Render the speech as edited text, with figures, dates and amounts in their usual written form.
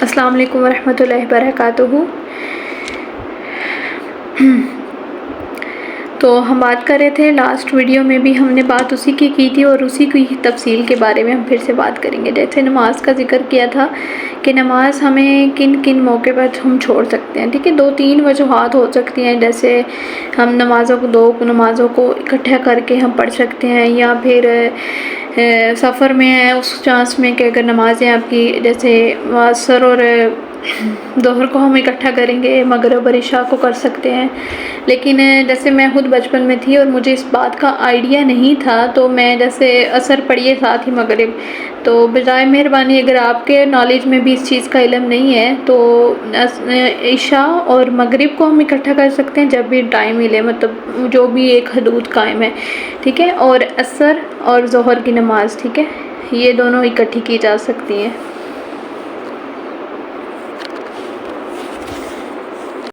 السلام علیکم ورحمۃ اللہ وبرکاتہ۔ تو ہم بات کر رہے تھے، لاسٹ ویڈیو میں بھی ہم نے بات اسی کی تھی اور اسی کی تفصیل کے بارے میں ہم پھر سے بات کریں گے۔ جیسے نماز کا ذکر کیا تھا کہ نماز ہمیں کن کن موقع پر ہم چھوڑ سکتے ہیں، ٹھیک ہے۔ 2-3 وجوہات ہو سکتی ہیں، جیسے ہم دو نمازوں کو اکٹھا کر کے ہم پڑھ سکتے ہیں، یا پھر سفر میں ہے اس چانس میں کہ اگر نمازیں آپ کی جیسے عصر اور ظہر کو ہم اکٹھا کریں گے، مغرب اور عشاء کو کر سکتے ہیں۔ لیکن جیسے میں خود بچپن میں تھی اور مجھے اس بات کا آئیڈیا نہیں تھا، تو میں جیسے عصر پڑھیے ساتھ ہی مغرب، تو بجائے مہربانی اگر آپ کے نالج میں بھی اس چیز کا علم نہیں ہے تو عشاء اور مغرب کو ہم اکٹھا کر سکتے ہیں جب بھی ٹائم ملے، مطلب جو بھی ایک حدود قائم ہے، ٹھیک ہے۔ اور عصر اور ظہر کی نماز، ٹھیک ہے، یہ دونوں اکٹھی کی جا سکتی ہیں۔